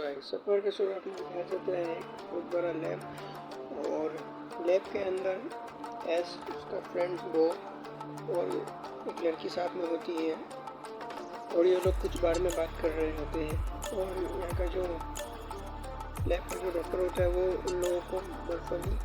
Guys, सफ़र के शुरुआत में दिखाया जाता है एक बहुत बड़ा लैब और लैब के अंदर एस उसका फ्रेंड वो और एक लड़की साथ में होती है और ये लोग कुछ बारे में बात कर रहे होते हैं। और यहाँ का जो लैब का जो डॉक्टर होता है वो उन लोगों को बर्फीली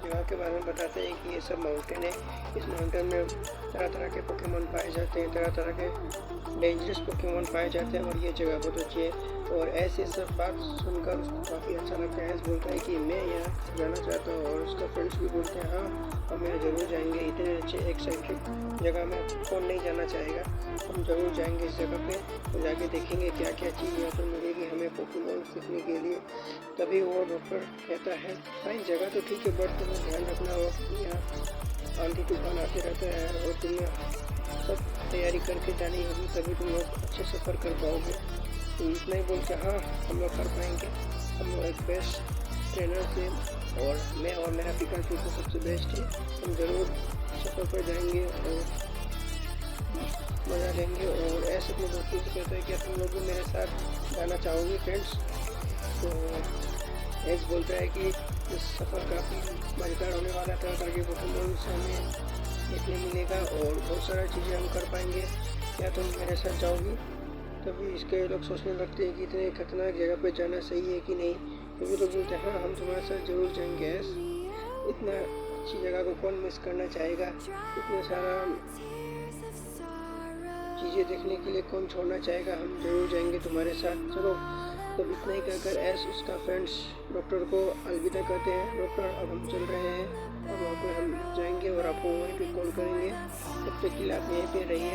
जगह के बारे में बताते हैं कि ये सब माउंटेन है, इस माउंटेन में तरह तरह के पोकेमॉन पाए जाते हैं, तरह तरह के डेंजरस पोकेमॉन पाए जाते हैं और ये जगह बहुत अच्छी है। और ऐसे सब बात सुनकर उसको काफ़ी अच्छा लगता है। बोलता है कि मैं यहाँ जाना चाहता हूँ और उसका फ्रेंड्स भी बोलते हैं हाँ हम यहाँ ज़रूर जाएंगे, इतने अच्छे एक्साइटेड जगह में कौन नहीं जाना चाहेगा, हम ज़रूर जाएंगे इस जगह पे और जाके देखेंगे क्या क्या चीज़ यहाँ पर मिलेगी हमें पोकेमॉन सीखने के लिए। तभी वो डॉक्टर कहता है भाई जगह तो ठीक है बट तुम्हें ध्यान रखना हो, यहाँ आंधी तूफान आते रहता है और तुम्हें सब तैयारी करके जानी होगी तभी तुम लोग अच्छे सफ़र कर पाओगे। तो इतना ही बोल के हाँ हम लोग कर पाएंगे, हम लोग एक बेस्ट ट्रेनर थे और मैं और मेरा पिताजी तो सबसे बेस्ट है, हम ज़रूर सफ़र पर जाएंगे और मज़ा लेंगे। और ऐसे अपने दोस्तों से कहता है कि तुम लोग भी मेरे साथ जाना चाहोगे फ्रेंड्स। तो एस बोलता है कि इस सफ़र काफ़ी मज़ेदार होने वाला था, ताकि पोकेमॉन से हमें देखने मिलेगा और बहुत सारा चीज़ें हम कर पाएंगे, क्या तुम मेरे साथ जाओगी। तभी इसके लोग सोचने लगते हैं कि इतने खतरनाक जगह पे जाना सही है कि नहीं। तभी लोग बोलते हैं हाँ हम तुम्हारे साथ ज़रूर जाएंगे, इतना अच्छी जगह को कौन मिस करना चाहेगा, इतना सारा चीज़ें देखने के लिए कौन छोड़ना चाहेगा, हम ज़रूर जाएंगे तुम्हारे साथ, चलो। तब इतना ही कहकर एस उसका फ्रेंड्स डॉक्टर को अलविदा कहते हैं, डॉक्टर अब हम चल रहे हैं और वहाँ पर हम जाएंगे और आपको वहीं पे कॉल करेंगे, तब तक के लिए आप यहीं पे रहिए।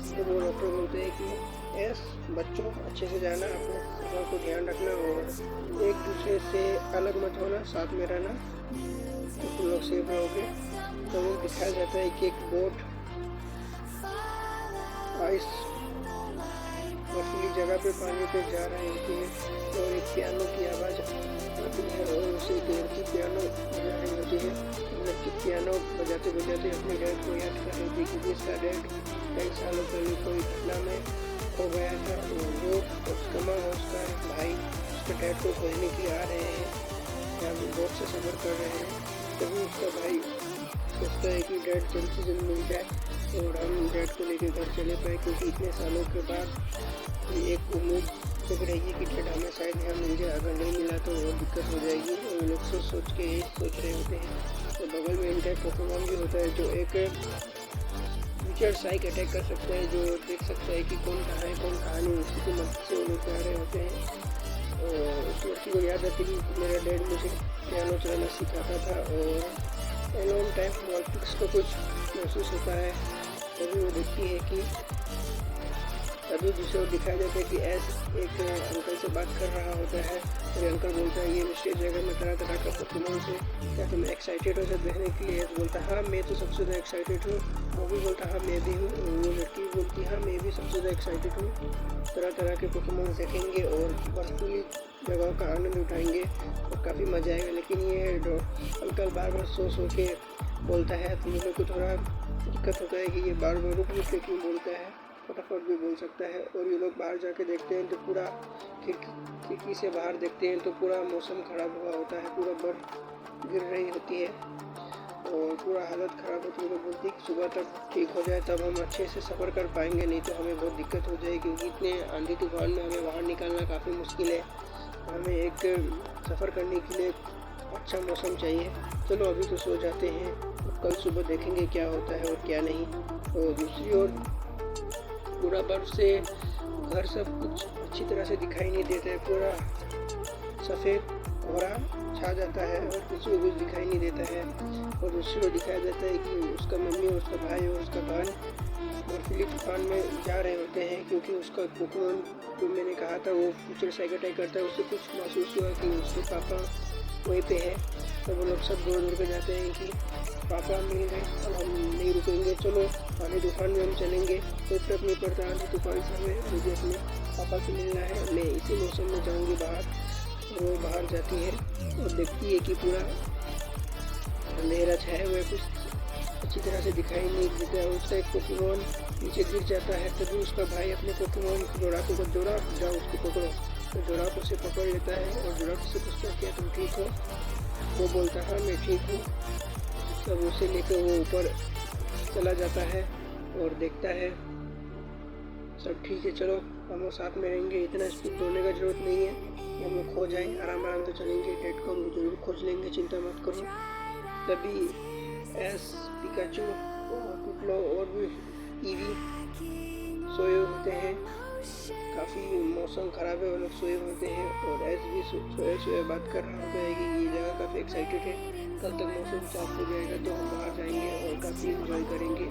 तो वो डॉक्टर बोलते हैं कि एस बच्चों अच्छे से जाना, अपने सफ़र को ध्यान रखना और एक दूसरे से अलग मत होना, साथ में रहना तो तुम लोग सेफ रहोगे। तो वो दिखाया जाता है कि एक बोट आइस बर्फीली जगह पे पानी पे जा रहे होते हैं और एक पियानो की आवाज़ आती है और उसे एक लड़की पियानो बजा रही होती है। लड़की पियानो बजाते बजाते अपने डैड को याद कर रही थी क्योंकि इसका डैड कई सालों पहले कोई घटना में खो गया था और वो उसका माँ और उसका भाई उसके डैड को खोजने के लिए आ रहे हैं, यहाँ बोट से सफ़र कर रहे हैं। तभी उसका भाई सोचता है कि डैड जल्द से जल्द मिल जाए और हम डैड को लेकर घर चले पाए, क्योंकि इतने सालों के बाद एक उम्मीद जग रही है कि डैड हमें शायद यहाँ मिल जाए, अगर नहीं मिला तो बहुत दिक्कत हो जाएगी। और लोग सोच के यही सोच रहे होते हैं। तो बगल में इनका पोकेमॉन भी होता है जो एक फ्यूचर साइक अटैक कर सकता है, जो देख सकता है कि कौन कहाँ है कौन कहाँ नहीं, उसी की मदद से वो लोग जा रहे होते हैं। और उस लड़की को याद आती है कि मेरा डैड मुझे पियानो चलाना सिखाता था और एलोन टाइप वॉल्टिक्स को कुछ महसूस होता है। तभी वो देखती है कि तभी दूसरे को दिखाया जाता है कि एस एक अंकल से बात कर रहा होता है और अंकल बोलता है ये मिस्टेक जगह में तरह तरह का पोकेमॉन से क्या तुम एक्साइटेड हो सब देखने के लिए। एस बोलता है हाँ मैं तो सबसे ज़्यादा एक्साइटेड हूँ। वो भी बोलता है हाँ मैं भी हूँ। वो लड़की बोलती है हाँ मैं भी सबसे ज़्यादा एक्साइटेड हूँ, तरह तरह के पोकेमॉन देखेंगे और बर्फीली जगहों का आनंद उठाएंगे और काफ़ी मज़ा आएगा। लेकिन ये अंकल बार बार सो के बोलता है तो मुझे को थोड़ा दिक्कत होता है कि ये बार बार रुक के क्यों बोलता है, फटाफट भी बोल सकता है। और ये लोग बाहर जाके देखते हैं तो पूरा खिड़की से बाहर देखते हैं तो पूरा मौसम ख़राब हुआ होता है, पूरा बर्फ़ गिर रही होती है और पूरा हालत ख़राब होती है। लोग बोलते हैं कि सुबह तक ठीक हो जाए तब हम अच्छे से सफ़र कर पाएंगे, नहीं तो हमें बहुत दिक्कत हो जाएगी क्योंकि इतने आंधी तूफान में हमें बाहर निकलना काफ़ी मुश्किल है। हमें एक सफ़र करने के लिए अच्छा मौसम चाहिए। चलो अभी तो सो जाते हैं, कल सुबह देखेंगे क्या होता है और क्या नहीं। और दूसरी ओर पूरा बर्फ से घर सब कुछ अच्छी तरह से दिखाई नहीं देता है, पूरा सफ़ेद कोहरा छा जाता है और किसी को कुछ दिखाई नहीं देता है। और दूसरी ओर दिखाया जाता है कि उसका मम्मी और उसका भाई और उसका बहन बर्फीली तूफान में जा रहे होते हैं, क्योंकि उसका पोकेमॉन जो मैंने कहा था वो फ्यूचर साइक अटैक करता है, उससे कुछ महसूस हुआ कि उसके पापा वहीं पे है। तो वो लोग सब दौड़ के जाते हैं कि पापा मिल गए और हम नहीं रुकेंगे, चलो आंधी तूफान में हम चलेंगे, कोई फर्क नहीं पड़ता आंधी तूफान से, हमें मुझे अपने पापा से मिलना है, मैं इसी मौसम में जाऊंगी बाहर। और वो बाहर जाती है और देखती है कि पूरा अंधेरा छाया हुआ है, कुछ अच्छी तरह से दिखाई नहीं देता है। उसका एक पोकेमॉन नीचे गिर जाता है, तभी उसका भाई अपने पोकेमॉन की दौड़ाते को दौड़ा जाओ उसको पकड़ो। तो जोराक उसे पकड़ लेता है और जोराक से पूछता है क्या तुम ठीक हो? वो बोलता है हाँ मैं ठीक हूँ। तब उसे लेकर वो ऊपर चला जाता है और देखता है सब ठीक है, चलो हम लोग साथ में रहेंगे, इतना स्पीड दौड़ने का जरूरत नहीं है, हम लोग खो जाएं, आराम आराम से चलेंगे, डेड को हम जरूर खोज लेंगे, चिंता मत करो। तभी एस, पिकाचू और टुटलो और भी ईवी सोए होते हैं। काफ़ी मौसम ख़राब है, वो लोग सोए होते हैं और एस भी सोए सोए बात कर रहा होता है कि ये जगह काफ़ी एक्साइटेड है, कल तक मौसम साफ हो जाएगा तो हम बाहर जाएंगे और काफ़ी इंजॉय करेंगे,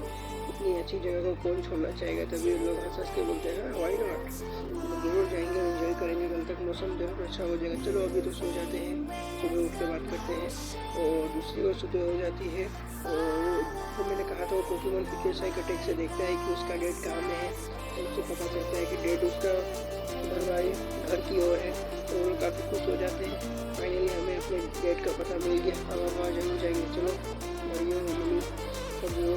इतनी अच्छी जगह को कौन छोड़ना चाहेगा। तभी लोग हंस हंस के बोलते हैं वाई नॉट, जरूर जाएंगे, एंजॉय करेंगे, कल तक मौसम जरूर अच्छा हो जाएगा, चलो अभी तो सो जाते हैं, सुबह उठ के बात करते हैं। और दूसरी ओर सुबह हो जाती है और तो मैंने कहा था वो पोकेमॉन पिक्चर साइकोटेक से देखता है कि उसका डेड कहाँ में है, तो उससे पता चलता है कि डेड उसका घर की ओर है, तो वो काफ़ी खुश हो जाते हैं। फाइनली हमें अपने डेड का पता मिल गया, अब हम वहाँ जरूर जाएंगे, चलो मरियो मम्मी। तब वो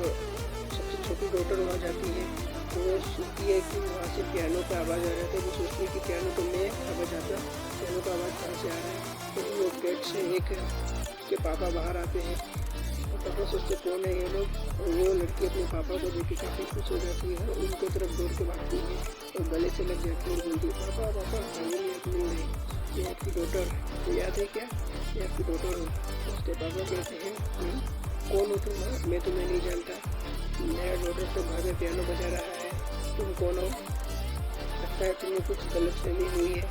सबसे छोटी डॉटर वहाँ जाती है, तो वो सुनती है कि वहाँ से पियानो का आवाज़ आ रहा है, तो वो सोचती है कि पियानो तो मैं आवाज़ आता, पियानो का आवाज़ कहाँ से आ रहा है। तो वो गेट से एक उसके पापा बाहर आते हैं, पापा सोचते कौन है ये लोग, और वो लड़की अपने पापा को देख के काफ़ी खुश हो जाती है और उनकी तरफ दौड़ के भागती है और गले से लग जाती है और बोलती है पापा पापा फाइनली आप मिल रहे, ये आपकी डॉटर, तो याद है क्या, ये आपकी डॉटर हो। उसके पापा कहते हैं कौन हो तुम? मैं तुम्हें नहीं जानता, मेरा डॉटर तो घर में पियानो बजा रहा है, तुम कौन हो? लगता है तुम्हें कुछ गलतफहमी हुई है।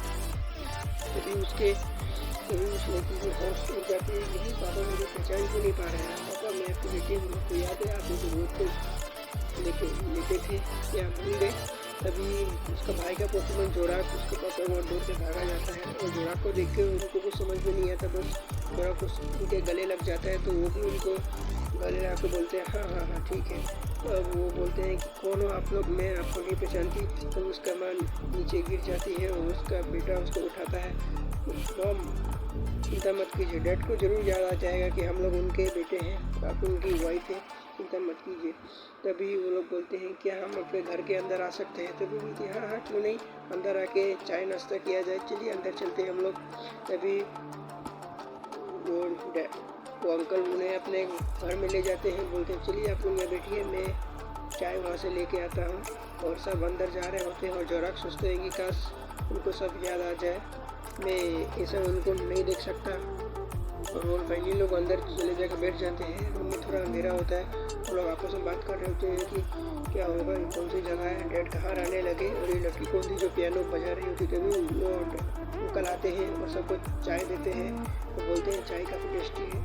तभी उस लड़की की होश उड़ जाती है, नहीं पापा मुझे पहचान क्यों नहीं पा रहे हैं, पापा मैं आपकी बेटी हूँ, तो याद है आप मुझे रोड पे लेते थे, क्या भूल गए? तभी उसका भाई का पोकेमॉन जोराक उसके पास वहाँ दौड़ के भागा जाता है और जोराक को देख के उनको कुछ समझ में नहीं आता, बस जोराक उनके गले लग जाता है, तो वो भी उनको गले लगा के बोलते हैं हाँ हाँ हाँ ठीक है। अब वो बोलते हैं कि कौन हो आप लोग, मैं आपको नहीं पहचानती। तो उसका माँ नीचे गिर जाती है और उसका बेटा उसको उठाता है, मॉम चिंता मत कीजिए, डैड को जरूर याद आ जाएगा कि हम लोग उनके बेटे हैं, आप उनकी वाइफ है, चिंता मत कीजिए। तभी वो लोग बोलते हैं क्या हम अपने घर के अंदर आ सकते हैं? तभी बोलती है हाँ हाँ क्यों नहीं, अंदर आके चाय नाश्ता किया जाए, चलिए अंदर चलते हैं हम लोग। तभी वो अंकल उन्हें अपने घर में ले जाते हैं, बोलते हैं चलिए आप लोग यहाँ बैठिए, मैं चाय वहाँ से लेके आता हूँ। और सब अंदर जा रहे होते हैं और जोराक सोचते हैं कि काश उनको सब याद आ जाए, मैं ये सब उनको नहीं देख सकता। और वो फाइनली लोग अंदर चले जाकर बैठ जाते हैं, रूम में थोड़ा अंधेरा होता है, वो लोग आपस में बात कर रहे होते हैं कि क्या होगा, कौन सी जगह है, डैड कहाँ रहने लगे और ये लड़की कौन थी जो पियानो बजा रही होती। तभी वो कल आते हैं और सबको चाय देते हैं, तो बोलते हैं चाय काफ़ी टेस्टी है,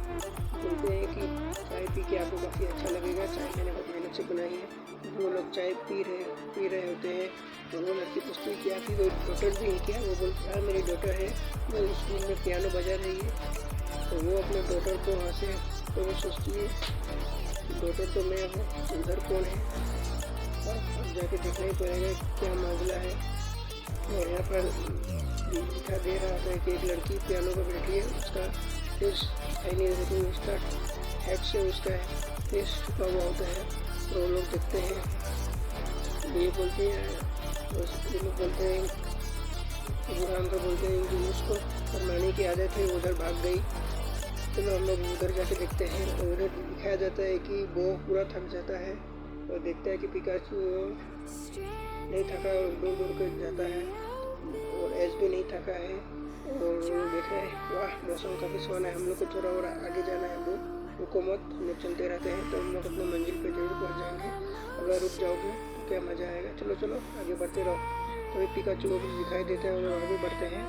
बोलते हैं कि चाय पी के आपको काफ़ी अच्छा लगेगा, चाय मैंने बहुत मेहनत से बनाई है। वो लोग चाय पी रहे होते हैं, तो वो लड़की पूछती है कि आपकी कोई डॉटर भी है क्या? वो बोलती है मेरी डॉटर है, वो उस रूम में पियानो बजा रही है। तो वो अपने डॉटर को वहाँ से, तो वो सोचती है डॉटर तो मैं हूँ, उधर कौन है, और अब जाके देखना ही पड़ेगा क्या मामला है। और यहाँ पर दिखा दे रहा है कि एक लड़की पियानो पर बैठी है, उसका फेस नहीं रहती, उसका हेड से उसका फेस छुपा हुआ होता है। तो वो लोग देखते हैं, ये बोलते हैं, ये लोग बोलते हैं, बूढ़ा अंकल बोलते हैं कि उसको फरमाने की आदत है, उधर भाग गई। तो हम लोग उधर जाके देखते हैं और उधर दिखाया जाता है कि वो पूरा थक जाता है और देखता है कि पिकाचू नहीं थका और दूर दूर कर जाता है और एस भी नहीं थका है। और देख रहे हैं वाह मौसम काफ़ी सुहाना है, हम लोग को थोड़ा और आगे जाना है, वो रुको मत, हम लोग चलते रहते हैं तो हम लोग अपने मंजिल पे जरूर पहुंच जाएंगे। अगर रुक जाओगे तो क्या मज़ा आएगा, चलो चलो आगे बढ़ते रहो। तभी पिकाचू को भी दिखाई देता है, वो लोग आगे बढ़ते हैं।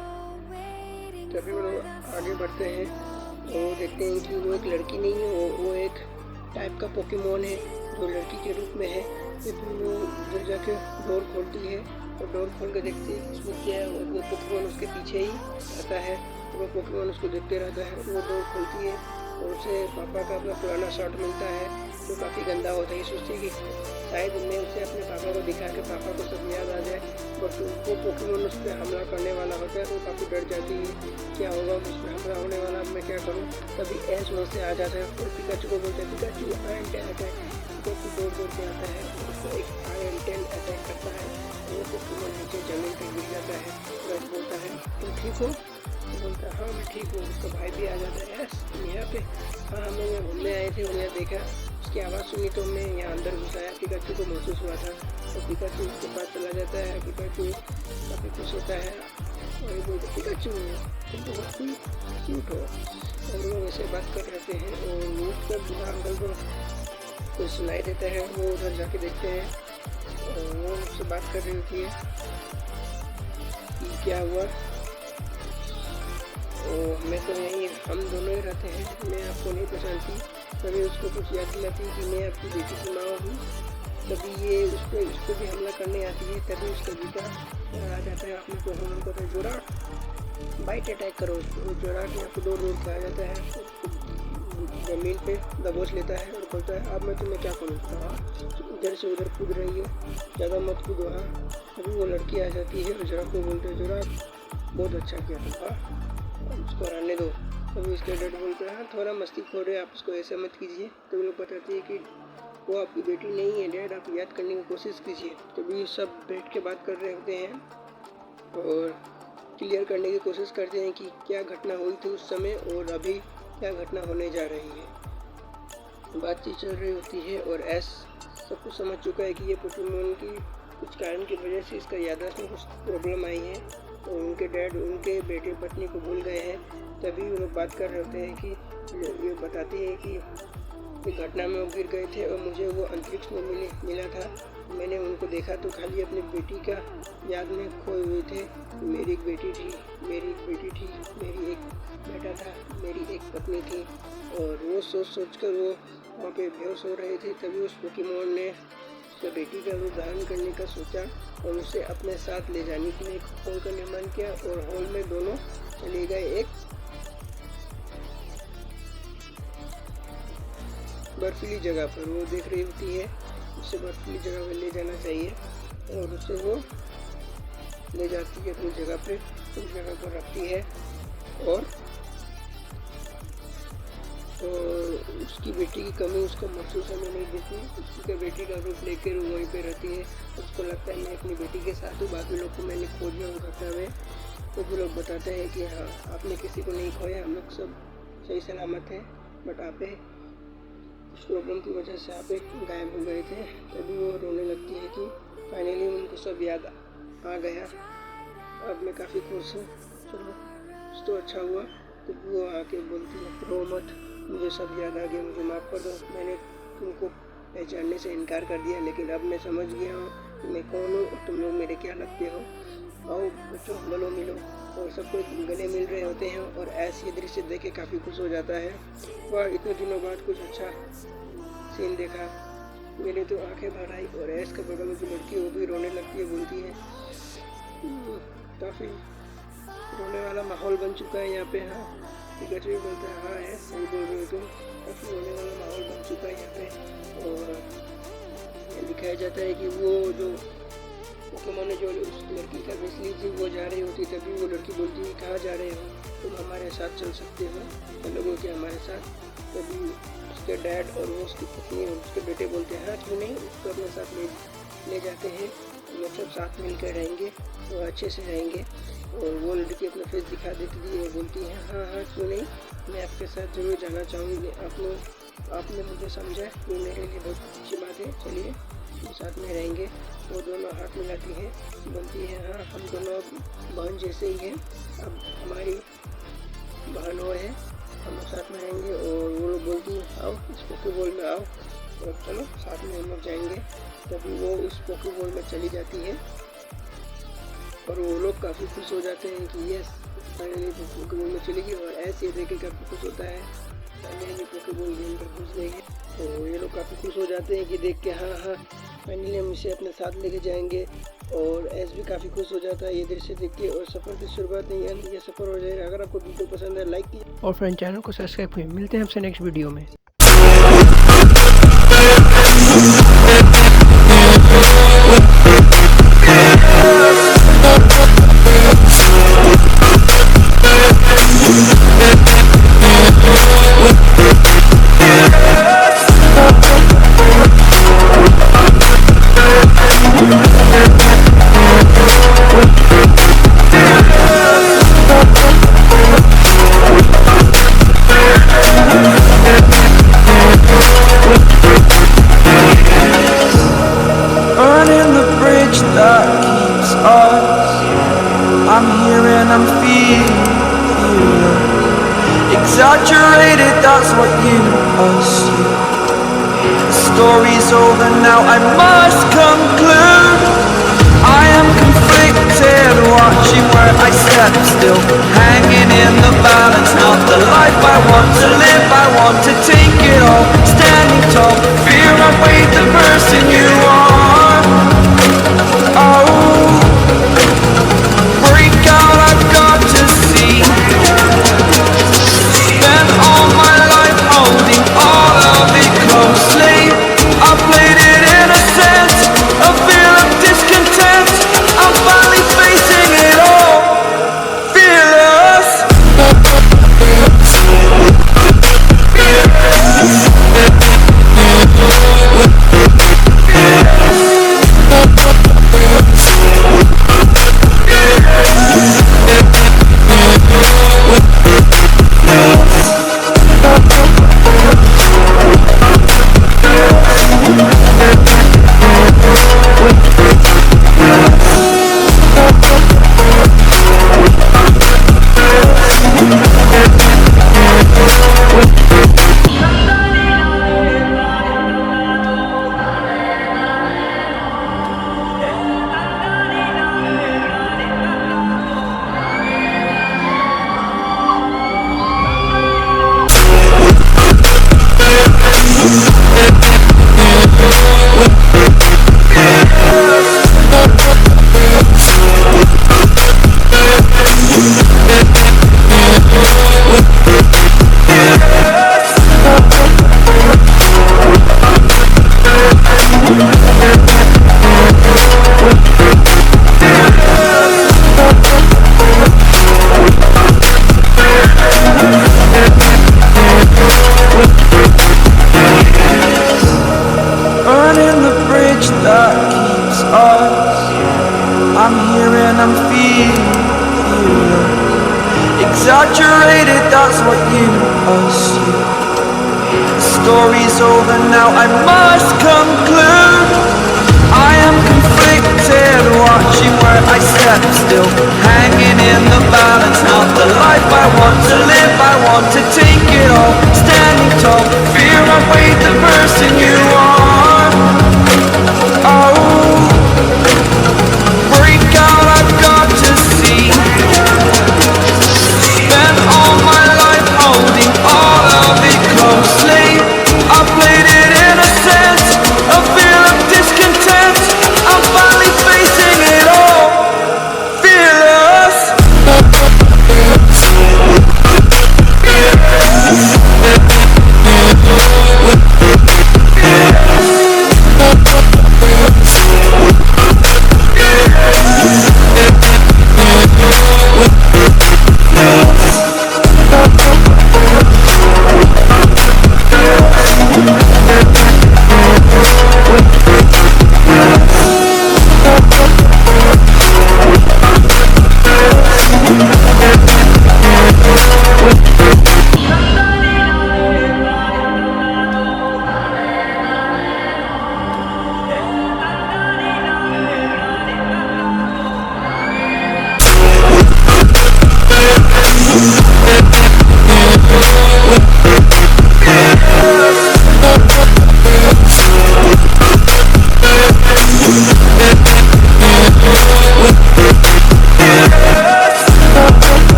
तभी वो लोग आगे बढ़ते हैं और देखते हैं कि वो एक लड़की नहीं है, वो एक टाइप का पोकेमॉन है जो लड़की के रूप में है। फिर वो उधर जाके डोर खोलती है और डोर खोल के देखती है उसमें क्या है, वो पोकेमॉन उसके पीछे ही आता है, वो पोकेमॉन उसको देखते रहता है। वो डोर खोलती है और उसे पापा का अपना पुराना शर्ट मिलता है जो काफ़ी गंदा होता है। ये सोचती है कि शायद मैं उसे अपने पापा को दिखा के पापा को सब याद आ जाए, बट वो पोकेमोन उस पर हमला करने वाला होता है तो काफ़ी डर जाती है क्या होगा, उस पर हमला होने वाला, अब मैं क्या करूँ। तभी ऐश वहाँ से आ जाता है और पिकाचू को बोलते हैं Pikachu iron tell attack. Pikachu दौड़ के आता है और उसको एक आयरन टेल अटैक करता है। वो पोकेमोन नीचे जमीन पर गिर जाता है। ऐश बोलता है तुम ठीक हो? बोलता है हाँ मैं ठीक हूँ। उसका भाई भी आ जाता है, ऐश तुम यहाँ पे? हाँ हम यहाँ घूमने आए थे, उन्हें देखा, उसकी आवाज़ सुनी तो मैं यहाँ अंदर घुस आया। पिकाचू को महसूस हुआ था तो पिकाचू उसके पास चला जाता है। पिकाचू काफ़ी खुश होता है और ये बोलते पिकाचू तुम तो बहुत ही क्यूट हो। और लोग ऐसे बात कर रहे हैं और न्यूज़ पर बुरा अंकल को कुछ सुनाई देता है। वो उधर जाके देखते हैं और वो उससे बात कर रही होती है कि क्या हुआ। मैं तो यहीं, हम दोनों ही रहते हैं, मैं आपको नहीं पहचानती। तभी उसको कुछ याद दिलाती है कि मैं आपकी बेटी की माँ हूँ। तभी ये उसको भी हमला करने आती है। तभी उसका बेटा आ जाता है, अपने पोकेमोन को तो जोराट बाइट अटैक करो। वो जोराट यहाँ पे दौड़ के आ जाता है, ज़मीन पे दबोच लेता है और बोलता है अब मैं तुम्हें क्या करूँ। इधर से उधर कूद रही हो, ज़्यादा मत कूदो। हाँ तभी वो लड़की आ जाती है और जोराट को बोलते हैं जोराट बहुत अच्छा किया तुम, उसको रहने दो। तभी उसके डैड बोलते हैं हाँ थोड़ा मस्ती खोर है, आप उसको ऐसा मत कीजिए। तो लोग बताते हैं कि वो आपकी बेटी नहीं है डैड, आप याद करने की कोशिश कीजिए। तभी सब बैठ के बात कर रहे होते हैं और क्लियर करने की कोशिश करते हैं कि क्या घटना हुई थी उस समय और अभी क्या घटना होने जा रही है। बातचीत चल रही होती है और ऐश सब कुछ समझ चुका है कि ये पोकेमोन की कुछ कारण की वजह से इसका याददाश्त में कुछ प्रॉब्लम आई है और उनके डैड उनके बेटे पत्नी को भूल गए हैं। तभी वो लोग बात कर रहे होते हैं कि ये बताती है कि एक घटना में वो गिर गए थे और मुझे वो अंतरिक्ष में मिला था। मैंने उनको देखा तो खाली अपनी बेटी का याद में खोए हुए थे। मेरी एक बेटी थी, मेरी एक बेटा था, मेरी एक पत्नी थी। और वो सोच कर वो वहाँ पे बेहोश हो रहे थे। तभी उस पोकेमोन ने उसका बेटी का रूप धारण करने का सोचा और उसे अपने साथ ले जाने के लिए एक हॉल का निर्माण किया और हॉल में दोनों चले गए एक बर्फीली जगह पर। वो देख रही होती है उसे बर्फीली जगह पर ले जाना चाहिए और उसे वो ले जाती है अपनी जगह पे, उस जगह पर रखती है और उसकी बेटी की कमी उसको महसूस होने नहीं देती। उसकी बेटी का रूप लेकर वहीं पे रहती है। उसको लगता है मैं अपनी बेटी के साथ हूँ। बाकी लोग को मैंने खो दिया उस घटना में। तो भी लोग बताते हैं कि हाँ आपने किसी को नहीं खोया, हम लोग सब सही सलामत हैं, बट आप उस प्रॉब्लम की वजह से आप गायब हो गए थे। तभी वो रोने लगती है कि फाइनली उनको सब याद आ गया, अब मैं काफ़ी खुश हूँ, चलो तो अच्छा हुआ। तो वो आके बोलती है रो मत, मुझे सब याद आ गया, मुझे माफ़ कर दो, मैंने तुमको पहचानने से इनकार कर दिया, लेकिन अब मैं समझ गया हूँ कि मैं कौन हूँ और तुम लोग मेरे क्या लगते हो। आओ बच्चों गलो मिलो। और सबको गले मिल रहे होते हैं और ऐसे दृश्य देख के काफ़ी खुश हो जाता है। वह इतने दिनों बाद कुछ अच्छा सीन देखा, मेरे तो आंखें भर आई। और ऐश के बगल में जो लड़की वो भी रोने लगती है, बोलती है काफ़ी रोने वाला माहौल बन चुका है यहाँ पे। हाँ पिकाचू भी बोलता है हाँ है सही बोल रहे हो तुम, काफ़ी रोने वाला माहौल बन चुका है यहाँ पे। और दिखाया जाता है कि वो जो पोकेमोन ने जो उस लड़की का बेच ली थी वो जा रही होती, तभी वो लड़की बोलती है कहाँ जा रहे हो, तुम हमारे साथ चल सकते हो, चलोगे क्या हमारे साथ। तभी उसके डैड और वो उसकी पत्नी और उसके बेटे बोलते हैं हाँ क्यों नहीं, उसको अपने साथ ले जाते हैं, हम लोग सब साथ मिलकर रहेंगे और अच्छे से रहेंगे। और वो लड़की अपना फेस दिखा देती थी और बोलती है हाँ हाँ क्यों नहीं, मैं आपके साथ जरूर जाना चाहूँगी, आपने मुझे समझा, ये मेरे लिए बहुत अच्छी बात है, चलिए हम साथ में रहेंगे। वो दोनों हाथ मिलाती है, बोलती है हाँ हम दोनों बहन जैसे ही हैं, अब हमारी बहन वो है, हम लोग साथ में रहेंगे। और वो लोग बोलती है आओ इस पोकेबॉल में आओ और चलो साथ में हम लोग जाएंगे। तभी वो उस पोकेबॉल में चली जाती है और वो लोग काफ़ी खुश हो जाते हैं कि ये फाइनली पोकेबॉल में चली गई। और ऐसे देख के काफ़ी खुश होता है, फाइनली पोकेबॉल गेम पर घुस गई है। तो ये लोग काफ़ी खुश हो जाते हैं कि देख के हाँ हाँ फाइनली हम इसे अपने साथ लेके जाएंगे। और ऐस भी काफ़ी खुश हो जाता है ये दृश्य देख के। और सफ़र की शुरुआत नहीं है, ये सफ़र हो जाएगा। अगर आपको वीडियो पसंद है लाइक कीजिए और फ्रेंड चैनल को सब्सक्राइब कीजिए। मिलते हैं आपसे नेक्स्ट वीडियो में। Exaggerated, that's what you assume. The story's over now, I must conclude. I am conflicted, watching where I step still, hanging in the balance. Not the life I want to live, I want to take it all. Standing tall, fear I weighed the person you are. Oh, break out, I've got to see. Spent all my life holding all of it closely. I played it in a sense, a feel of discontent. I'm finally facing it all, fearless. Exaggerated, that's what you assume. The story's over now, I must conclude. I am conflicted, watching where I step still, hanging in the balance. Not the life I want to live, I want to take it all. Standing tall, fear I weighed the person you are. Oh, break out, I've got to see. Spent all my life holding all of it closely. I played it in a sense, a feel of discontent. I'm finally facing it all, fearless.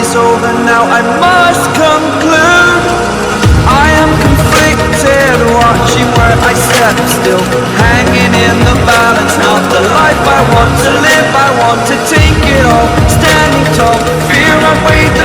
story's over now, I must conclude. I am conflicted, watching where I step still, hanging in the balance. Not the life I want to live, I want to take it all. Standing tall, fear I weighed